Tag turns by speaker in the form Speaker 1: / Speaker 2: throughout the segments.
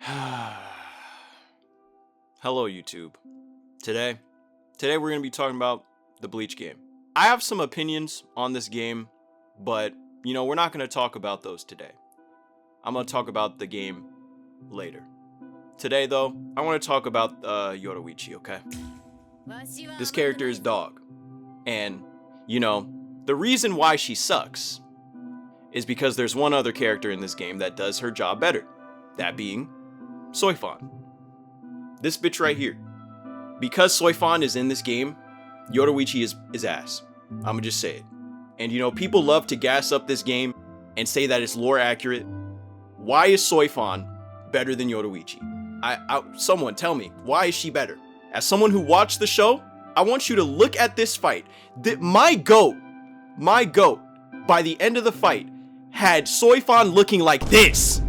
Speaker 1: Hello YouTube. Today we're going to be talking about the Bleach game. I have some opinions on this game, but we're not going to talk about those today. I'm going to talk about the game later. Today though, I want to talk about Yoruichi, okay? This character is dog. And the reason why she sucks is because there's one other character in this game that does her job better. That being Soi Fon. This bitch right here. Because Soi Fon is in this game, Yoruichi is ass. I'ma just say it. And people love to gas up this game and say that it's lore accurate. Why is Soi Fon better than Yoruichi? Someone tell me, why is she better? As someone who watched the show, I want you to look at this fight. My goat, by the end of the fight, had Soi Fon looking like this.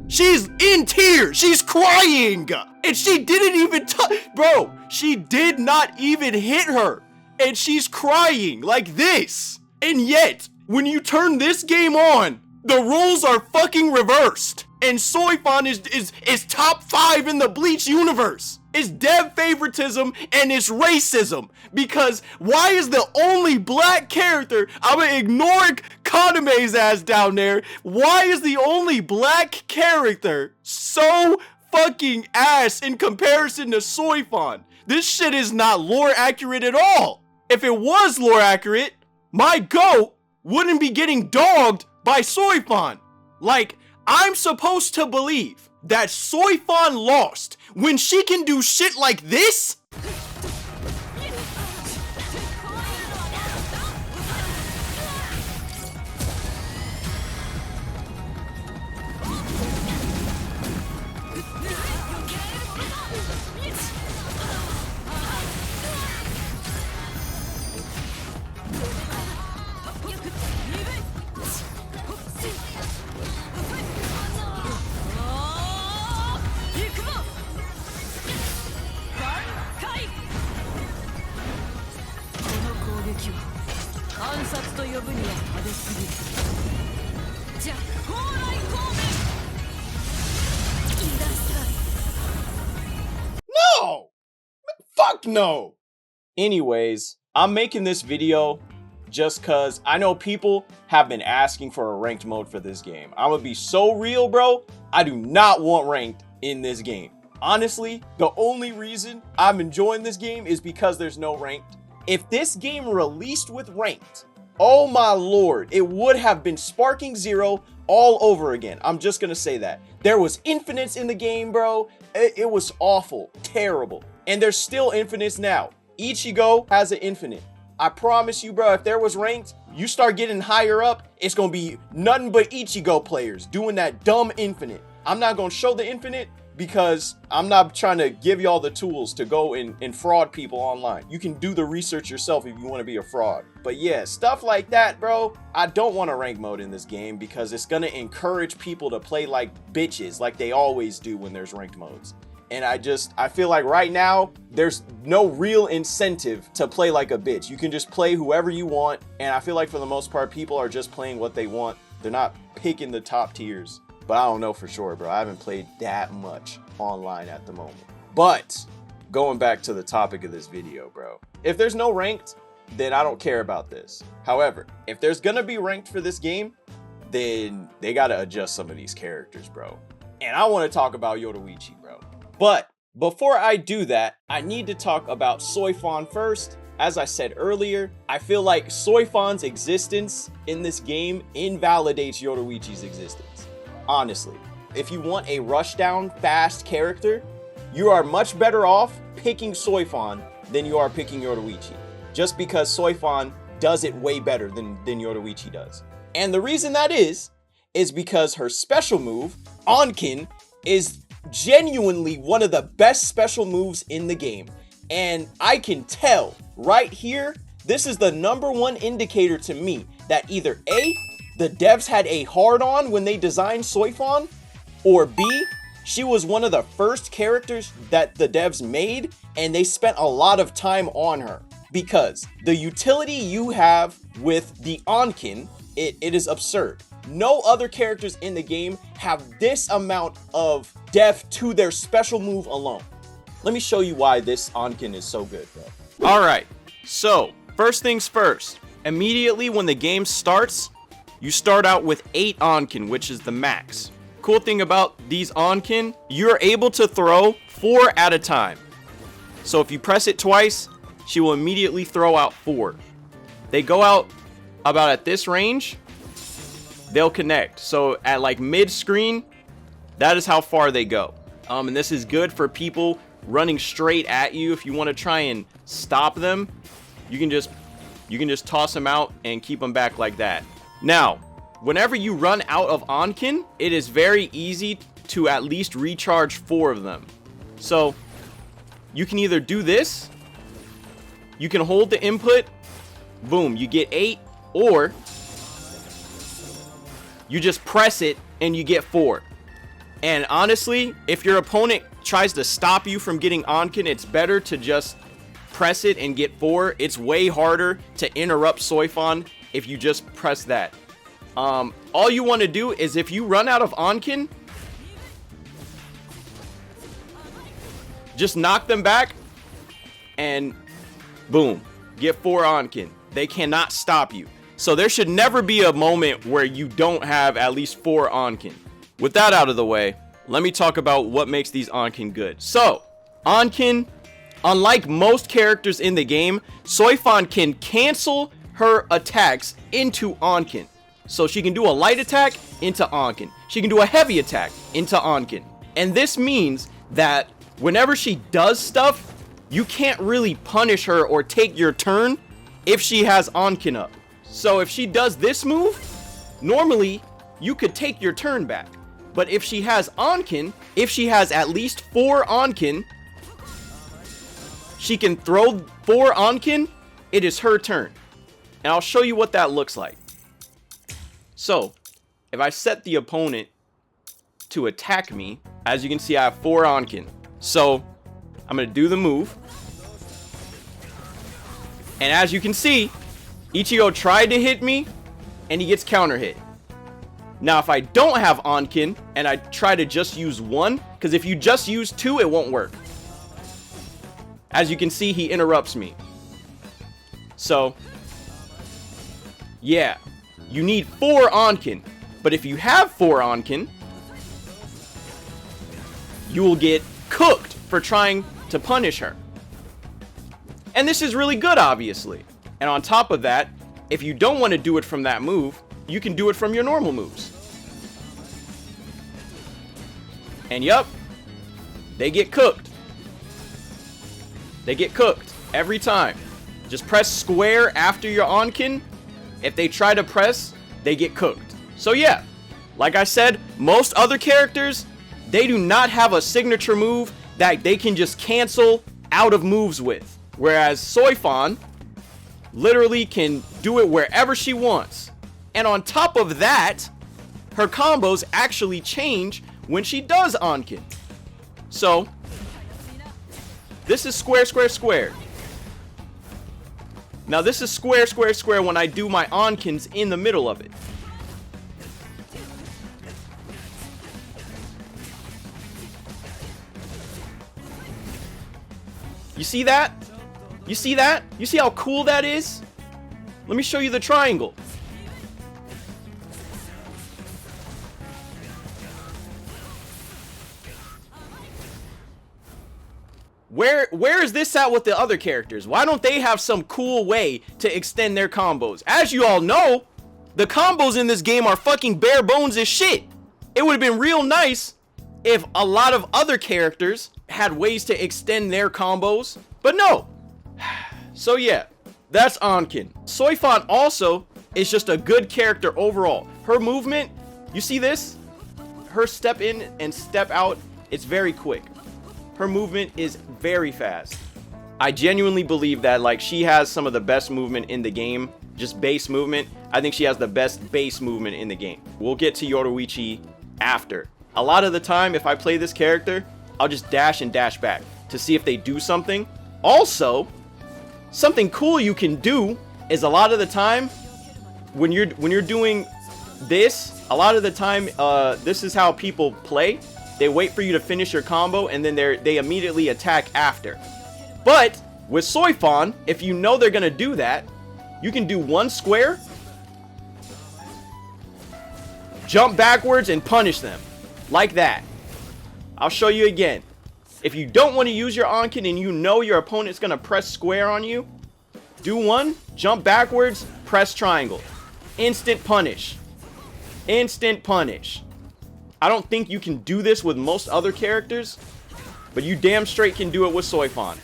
Speaker 1: She's in tears. She's crying. And she didn't even bro, she did not even hit her. And she's crying like this. And yet, when you turn this game on, the roles are fucking reversed. And Soi Fon is top 5 in the Bleach universe. It's dev favoritism and it's racism. Because why is the only black character, I'm gonna ignore Kaname's ass down there. Why is the only black character so fucking ass in comparison to Soi Fon? This shit is not lore accurate at all. If it was lore accurate, my goat wouldn't be getting dogged by Soi Fon. Like, I'm supposed to believe that Soi Fon lost when she can do shit like this? No! Fuck no! Anyways, I'm making this video just cause I know people have been asking for a ranked mode for this game. I'm gonna be so real, bro. I do not want ranked in this game. Honestly, the only reason I'm enjoying this game is because there's no ranked. If this game released with ranked, oh my lord, it would have been Sparking Zero all over again. I'm just gonna say that. There was infinites in the game, bro. It was awful, terrible. And there's still infinites now. Ichigo has an infinite. I promise you, bro, if there was ranked, you start getting higher up, it's gonna be nothing but Ichigo players doing that dumb infinite. I'm not gonna show the infinite because I'm not trying to give y'all the tools to go and fraud people online. You can do the research yourself if you want to be a fraud. But yeah, stuff like that, bro. I don't want a rank mode in this game because it's gonna encourage people to play like bitches like they always do when there's ranked modes. And I feel like right now, there's no real incentive to play like a bitch. You can just play whoever you want. And I feel like for the most part, people are just playing what they want. They're not picking the top tiers. But I don't know for sure, bro. I haven't played that much online at the moment. But going back to the topic of this video, bro. If there's no ranked, then I don't care about this. However, if there's gonna be ranked for this game, then they gotta adjust some of these characters, bro. And I want to talk about Yoruichi, bro. But before I do that, I need to talk about Soi Fon first. As I said earlier, I feel like Soi Fon's existence in this game invalidates Yoruichi's existence. Honestly, if you want a rushdown fast character, you are much better off picking Soi Fon than you are picking Yoruichi. Just because Soi Fon does it way better than Yoruichi does. And the reason that is because her special move, Onkin, is genuinely one of the best special moves in the game. And I can tell right here, this is the #1 indicator to me that either A, the devs had a hard-on when they designed Soi Fon, or B, she was one of the first characters that the devs made and they spent a lot of time on her. Because the utility you have with the Onkin, it is absurd. No other characters in the game have this amount of depth to their special move alone. Let me show you why this Onken is so good, bro. Alright, so first things first. Immediately when the game starts, you start out with 8 Onken, which is the max. Cool thing about these Onken, you're able to throw 4 at a time. So if you press it twice, she will immediately throw out 4. They go out about at this range, they'll connect. So at like mid-screen, that is how far they go. And this is good for people running straight at you. If you want to try and stop them, you can just toss them out and keep them back like that. Now, whenever you run out of Onken, it is very easy to at least recharge 4 of them. So you can either do this, you can hold the input, boom, you get 8, or you just press it and you get 4. And honestly, if your opponent tries to stop you from getting Onken, it's better to just press it and get 4. It's way harder to interrupt Soi Fon if you just press that. All you want to do is if you run out of Onken, just knock them back and boom, get 4 Onken. They cannot stop you. So there should never be a moment where you don't have at least 4 Onken. With that out of the way, let me talk about what makes these Onken good. So, Onken, unlike most characters in the game, Soi Fon can cancel her attacks into Onken. So she can do a light attack into Onken. She can do a heavy attack into Onken. And this means that whenever she does stuff, you can't really punish her or take your turn if she has Onken up. So if she does this move, normally you could take your turn back. But if she has Onken, if she has at least 4 Onken, she can throw 4 Onken, it is her turn. And I'll show you what that looks like. So, if I set the opponent to attack me, as you can see, I have 4 Onken. So, I'm going to do the move. And as you can see, Ichigo tried to hit me, and he gets counter hit. Now, if I don't have Onken, and I try to just use 1, because if you just use 2, it won't work. As you can see, he interrupts me. So, yeah, you need 4 Onken. But if you have 4 Onken, you will get cooked for trying to punish her. And this is really good, obviously. And on top of that, if you don't want to do it from that move, you can do it from your normal moves. And yup, they get cooked. They get cooked every time. Just press square after your Onken. If they try to press, they get cooked. So yeah, like I said, most other characters, they do not have a signature move that they can just cancel out of moves with. Whereas Soi Fon literally can do it wherever she wants. And on top of that, her combos actually change when she does Onken. So, this is square, square, square. Now this is square, square, square when I do my Onkens in the middle of it. You see that? You see that? You see how cool that is? Let me show you the triangle. Where is this at with the other characters? Why don't they have some cool way to extend their combos? As you all know, the combos in this game are fucking bare bones as shit. It would have been real nice if a lot of other characters had ways to extend their combos, but no. So yeah, that's Onken. Soi Fon also is just a good character overall. Her movement, you see this? Her step in and step out, it's very quick. Her movement is very fast. I genuinely believe that like she has some of the best movement in the game, just base movement. I think she has the best base movement in the game. We'll get to Yoruichi after. A lot of the time, if I play this character, I'll just dash and dash back to see if they do something. Also, something cool you can do is a lot of the time when you're doing this A lot of the time, this is how people play. They wait for you to finish your combo, and then they immediately attack after. But with Soi Fon, if you know they're gonna do that, you can do one square, jump backwards, and punish them. Like that. I'll show you again. If you don't want to use your Onken and you know your opponent's gonna press square on you, do one, jump backwards, press triangle. Instant punish. Instant punish. I don't think you can do this with most other characters, but you damn straight can do it with Soi Fon.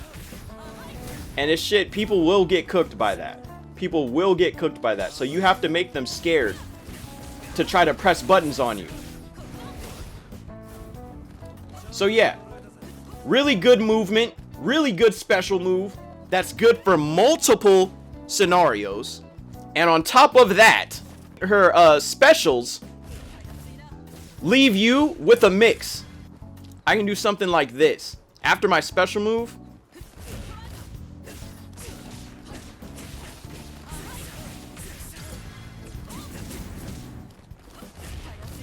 Speaker 1: And this shit, people will get cooked by that. People will get cooked by that. So you have to make them scared to try to press buttons on you. So yeah, really good movement, really good special move that's good for multiple scenarios. And on top of that, her specials leave you with a mix. I can do something like this. After my special move,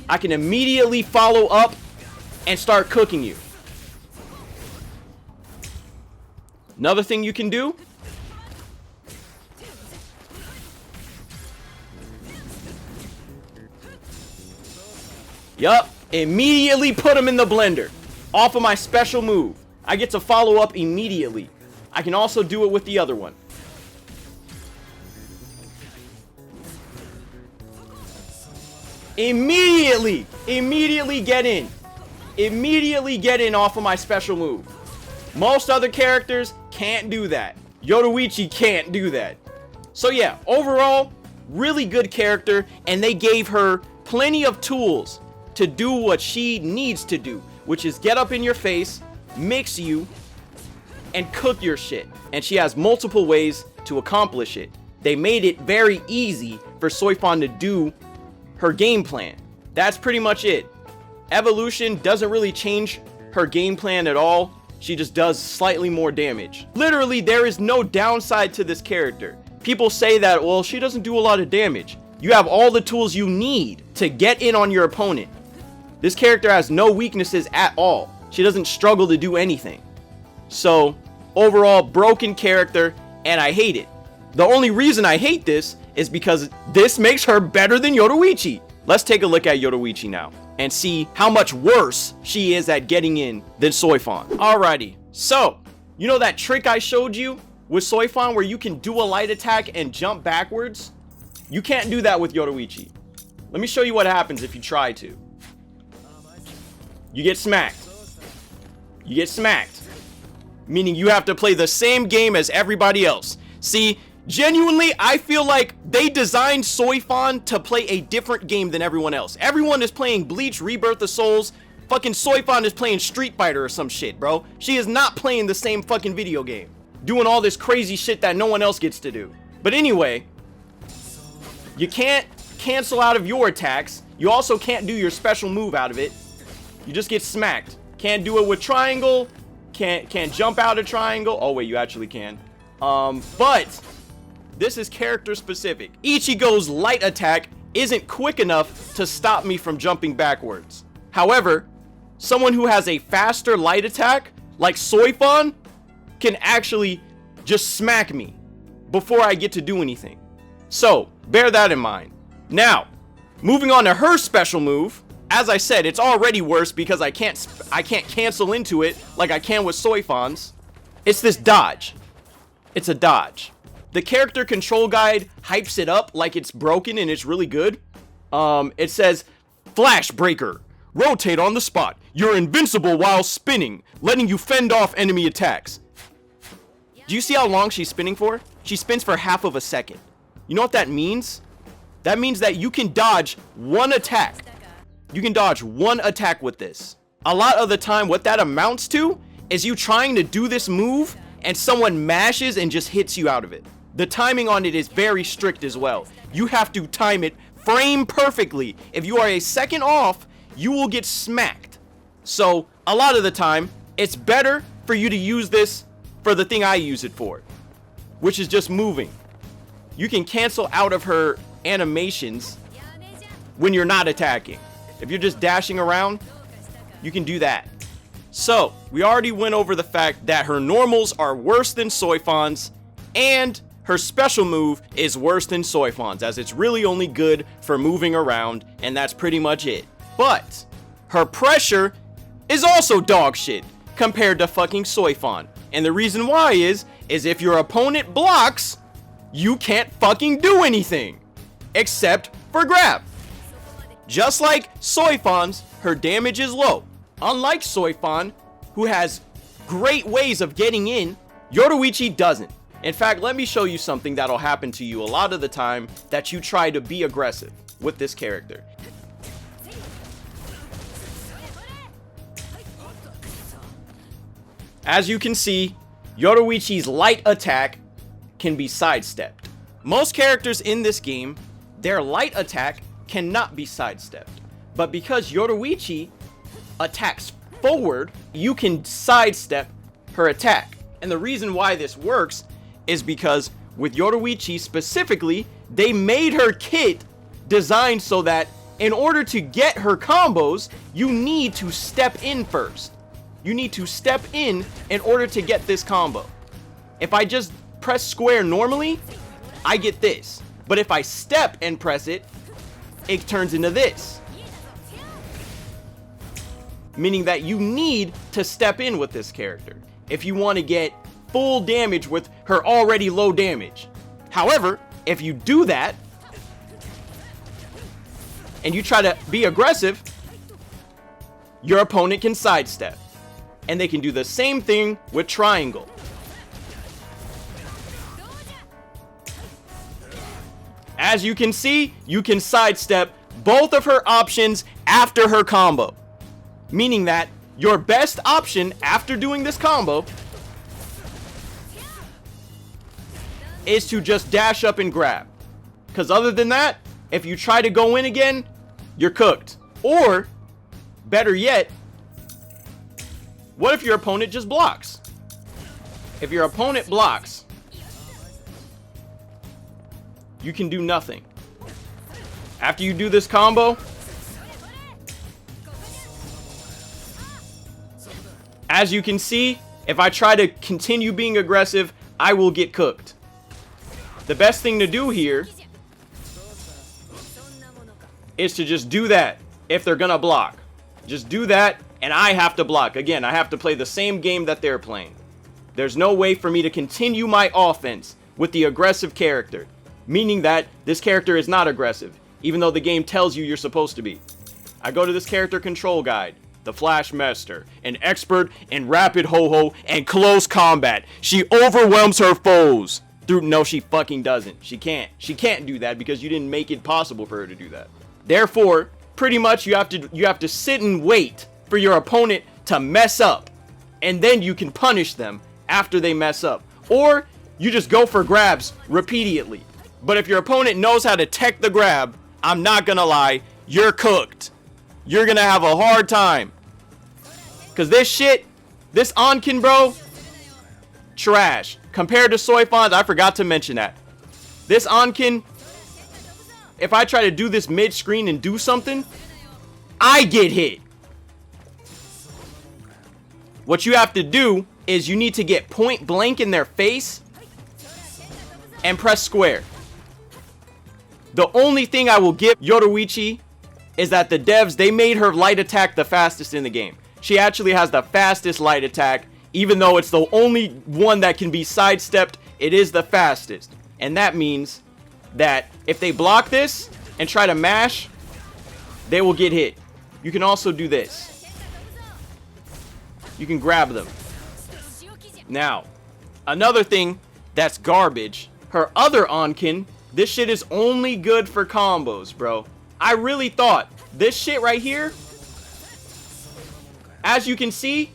Speaker 1: I can immediately follow up and start cooking you. Another thing you can do, yup, immediately put him in the blender off of my special move. I get to follow up immediately. I can also do it with the other one. Immediately get in. Immediately get in off of my special move. Most other characters can't do that. Yoruichi can't do that. So yeah, overall, really good character, and they gave her plenty of tools to do what she needs to do, which is get up in your face, mix you, and cook your shit. And she has multiple ways to accomplish it. They made it very easy for Soi Fon to do her game plan. That's pretty much it. Evolution doesn't really change her game plan at all. She just does slightly more damage. Literally, there is no downside to this character. People say that, well, she doesn't do a lot of damage. You have all the tools you need to get in on your opponent. This character has no weaknesses at all. She doesn't struggle to do anything. So, overall, broken character, and I hate it. The only reason I hate this is because this makes her better than Yoruichi. Let's take a look at Yoruichi now and see how much worse she is at getting in than Soi Fon. Alrighty, so, you know that trick I showed you with Soi Fon where you can do a light attack and jump backwards? You can't do that with Yoruichi. Let me show you what happens if you try to. You get smacked. You get smacked. Meaning you have to play the same game as everybody else. See, genuinely, I feel like they designed Soi Fon to play a different game than everyone else. Everyone is playing Bleach, Rebirth of Souls. Fucking Soi Fon is playing Street Fighter or some shit, bro. She is not playing the same fucking video game. Doing all this crazy shit that no one else gets to do. But anyway, you can't cancel out of your attacks. You also can't do your special move out of it. You just get smacked. Can't do it with triangle. Can't jump out of triangle. Oh wait, you actually can. But this is character specific. Ichigo's light attack isn't quick enough to stop me from jumping backwards. However, someone who has a faster light attack, like Soi Fon, can actually just smack me before I get to do anything. So, bear that in mind. Now, moving on to her special move. As I said, it's already worse because I can't cancel into it like I can with Soi Fon's. It's this dodge. It's a dodge. The character control guide hypes it up like it's broken and it's really good. It says, Flash Breaker. Rotate on the spot. You're invincible while spinning, letting you fend off enemy attacks. Do you see how long she's spinning for? She spins for half of a second. You know what that means? That means that you can dodge one attack. You can dodge one attack with this. A lot of the time, what that amounts to is you trying to do this move and someone mashes and just hits you out of it. The timing on it is very strict as well. You have to time it frame perfectly. If you are a second off, you will get smacked. So a lot of the time, it's better for you to use this for the thing I use it for, which is just moving. You can cancel out of her animations when you're not attacking. If you're just dashing around, you can do that. So, we already went over the fact that her normals are worse than Soi Fon's, and her special move is worse than Soi Fon's, as it's really only good for moving around, and that's pretty much it. But her pressure is also dog shit compared to fucking Soi Fon. And the reason why is if your opponent blocks, you can't fucking do anything except for grab. Just like Soi Fon's, her damage is low. Unlike Soi Fon, who has great ways of getting in, Yoruichi doesn't. In fact, let me show you something that'll happen to you a lot of the time that you try to be aggressive with this character. As you can see, Yoruichi's light attack can be sidestepped. Most characters in this game, their light attack cannot be sidestepped. But because Yoruichi attacks forward, you can sidestep her attack. And the reason why this works is because with Yoruichi specifically, they made her kit designed so that in order to get her combos, you need to step in first. You need to step in order to get this combo. If I just press square normally, I get this. But if I step and press it, it turns into this. Meaning that you need to step in with this character if you want to get full damage with her already low damage. However, if you do that and you try to be aggressive, your opponent can sidestep. And they can do the same thing with triangle. As you can see, you can sidestep both of her options after her combo. Meaning that your best option after doing this combo is to just dash up and grab. Because other than that, if you try to go in again, you're cooked. Or, better yet, what if your opponent just blocks? If your opponent blocks, you can do nothing. After you do this combo, as you can see, if I try to continue being aggressive, I will get cooked. The best thing to do here is to just do that if they're gonna block. Just do that, and I have to block. Again, I have to play the same game that they're playing. There's no way for me to continue my offense with the aggressive character, meaning that this character is not aggressive, even though the game tells you you're supposed to be. I go to this character control guide. The Flash Master, an expert in rapid ho-ho and close combat. She overwhelms her foes. No, she fucking doesn't. She can't. She can't do that because you didn't make it possible for her to do that. Therefore, pretty much you have to sit and wait for your opponent to mess up, and then you can punish them after they mess up. Or you just go for grabs repeatedly. But if your opponent knows how to tech the grab, I'm not gonna lie, you're cooked. You're gonna have a hard time. Cause this shit, this Onkin, bro, trash. Compared to Soi Fon's, I forgot to mention that. This Onkin, if I try to do this mid-screen and do something, I get hit. What you have to do is you need to get point blank in their face and press square. The only thing I will give Yoruichi is that the devs, they made her light attack the fastest in the game. She actually has the fastest light attack, even though it's the only one that can be sidestepped, it is the fastest. And that means that if they block this and try to mash, they will get hit. You can also do this. You can grab them. Now, another thing that's garbage, her other Onkin, this shit is only good for combos, bro. I really thought this shit right here, as you can see,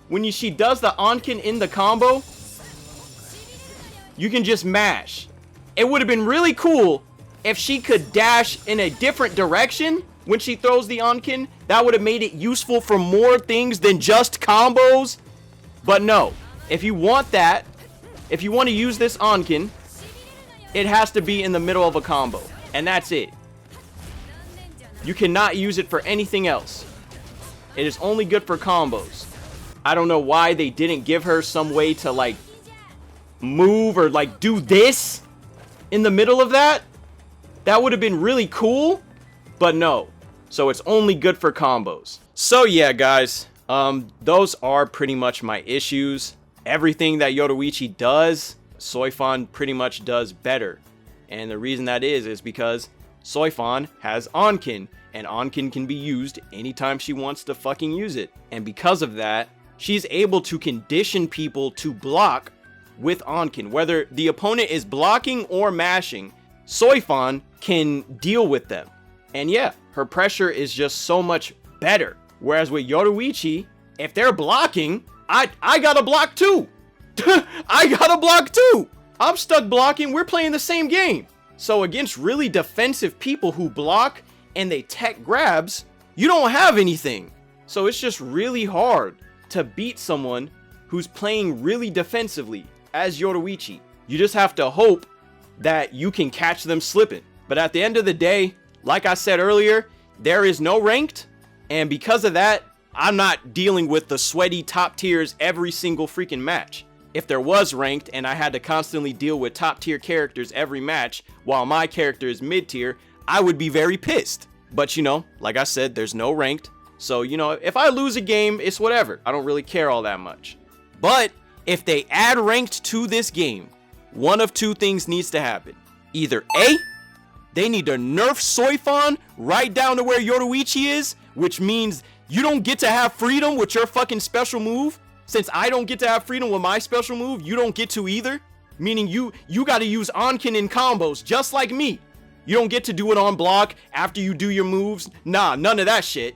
Speaker 1: when she does the Onkin in the combo, you can just mash. It would have been really cool if she could dash in a different direction when she throws the Onkin. That would have made it useful for more things than just combos. But no, if you want that, if you want to use this Onkin, it has to be in the middle of a combo. And that's it. You cannot use it for anything else. It is only good for combos. I don't know why they didn't give her some way to like move or like do this in the middle of that. That would have been really cool, but no. So it's only good for combos. So yeah, guys, those are pretty much my issues. Everything that Yoruichi does, Soi Fon pretty much does better. And the reason that is because Soi Fon has Onkin, and Onkin can be used anytime she wants to fucking use it. And because of that, she's able to condition people to block with Onkin. Whether the opponent is blocking or mashing, Soi Fon can deal with them. And yeah, her pressure is just so much better. Whereas with Yoruichi, if they're blocking, I gotta block too. I gotta block too. I'm stuck blocking. We're playing the same game. So against really defensive people who block and they tech grabs, you don't have anything. So it's just really hard to beat someone who's playing really defensively as Yoruichi. You just have to hope that you can catch them slipping. But at the end of the day, like I said earlier, there is no ranked. And because of that, I'm not dealing with the sweaty top tiers every single freaking match. If there was ranked and I had to constantly deal with top tier characters every match while my character is mid tier, I would be very pissed. But you know, like I said, there's no ranked. So, you know, if I lose a game, it's whatever. I don't really care all that much. But if they add ranked to this game, one of two things needs to happen. Either A, they need to nerf Soi Fon right down to where Yoruichi is, which means you don't get to have freedom with your fucking special move. Since I don't get to have freedom with my special move, you don't get to either. Meaning you got to use Onkin in combos just like me. You don't get to do it on block after you do your moves. Nah, none of that shit.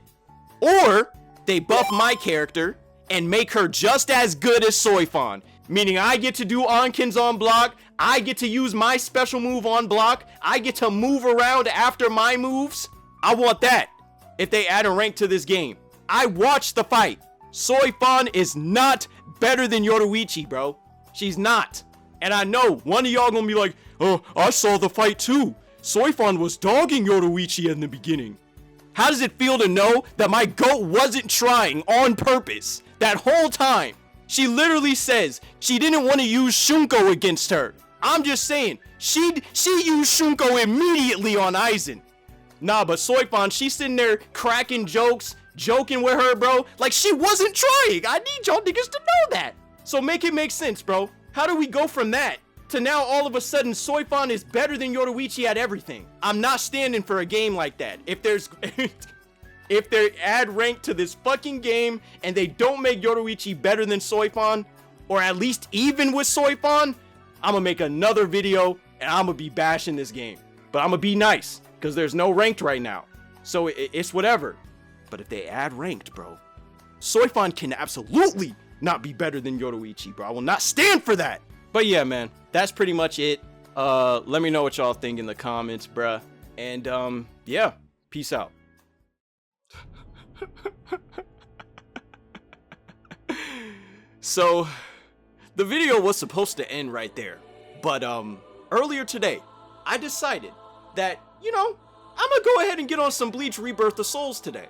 Speaker 1: Or they buff my character and make her just as good as Soi Fon. Meaning I get to do Onkins on block. I get to use my special move on block. I get to move around after my moves. I want that if they add a rank to this game. I watched the fight. Soi Fon is not better than Yoruichi, bro. She's not. And I know one of y'all gonna be like, oh, I saw the fight too. Soi Fon was dogging Yoruichi in the beginning. How does it feel to know that my GOAT wasn't trying on purpose that whole time? She literally says she didn't want to use Shunko against her. I'm just saying, she used Shunko immediately on Aizen. Nah, but Soi Fon, she's sitting there cracking jokes, joking with her, bro. Like she wasn't trying. I need y'all niggas to know that. So make it make sense, bro. How do we go from that to now all of a sudden Soi Fon is better than Yoruichi at everything? I'm not standing for a game like that. If there's if they add rank to this fucking game and they don't make Yoruichi better than Soi Fon, or at least even with Soi Fon, I'm gonna make another video and I'm gonna be bashing this game. But I'm gonna be nice because there's no ranked right now. So it's whatever. But if they add ranked, bro, Soi Fon can absolutely not be better than Yoruichi, bro. I will not stand for that. But yeah, man, that's pretty much it. Let me know what y'all think in the comments, bruh. And yeah, peace out. So the video was supposed to end right there, but earlier today I decided that, you know, I'm gonna go ahead and get on some Bleach Rebirth of Souls today.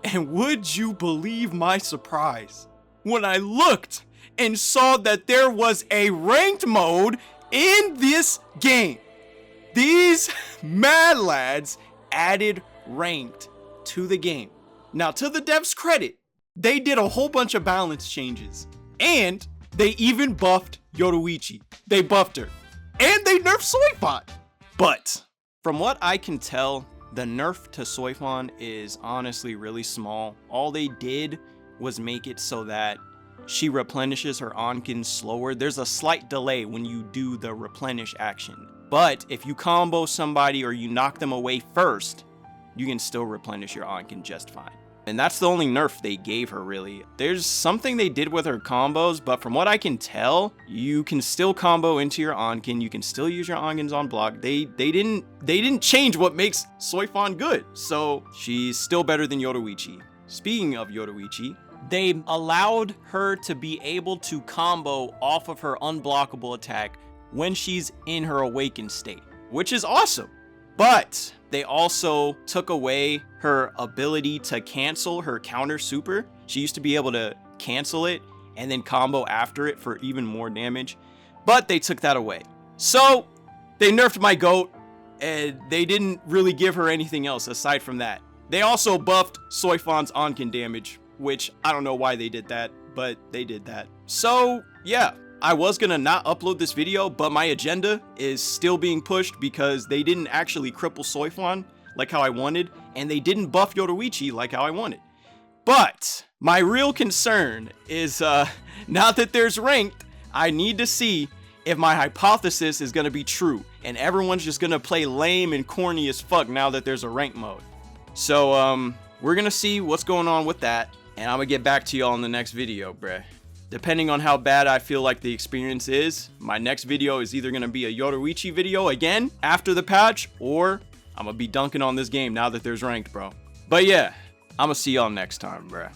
Speaker 1: And would you believe my surprise when I looked and saw that there was a ranked mode in this game? These mad lads added ranked to the game. Now, to the devs' credit, they did a whole bunch of balance changes. And they even buffed Yoruichi. They buffed her. And they nerfed Soi Fon. But from what I can tell, the nerf to Soi Fon is honestly really small. All they did was make it so that she replenishes her Onkin slower. There's a slight delay when you do the replenish action. But if you combo somebody or you knock them away first, you can still replenish your Onkin just fine. And that's the only nerf they gave her, really. There's something they did with her combos, but from what I can tell, you can still combo into your Onkin. You can still use your Onkins on block. They didn't change what makes Soi Fon good. So she's still better than Yoruichi. Speaking of Yoruichi, they allowed her to be able to combo off of her unblockable attack when she's in her awakened state, which is awesome. But they also took away her ability to cancel her counter super. She used to be able to cancel it and then combo after it for even more damage, but they took that away. So they nerfed my GOAT, and they didn't really give her anything else aside from that. They also buffed Soi Fon's Onkin damage, which I don't know why they did that, but they did that. So yeah, I was gonna not upload this video, but my agenda is still being pushed because they didn't actually cripple Soi Fon like how I wanted, and they didn't buff Yoruichi like how I wanted. But my real concern is now that there's ranked, I need to see if my hypothesis is gonna be true and everyone's just gonna play lame and corny as fuck now that there's a ranked mode. So we're gonna see what's going on with that, and I'm gonna get back to y'all in the next video, bruh. Depending on how bad I feel like the experience is, my next video is either gonna be a Yoruichi video again after the patch, or I'm gonna be dunking on this game now that there's ranked, bro. But yeah, I'm gonna see y'all next time, bruh.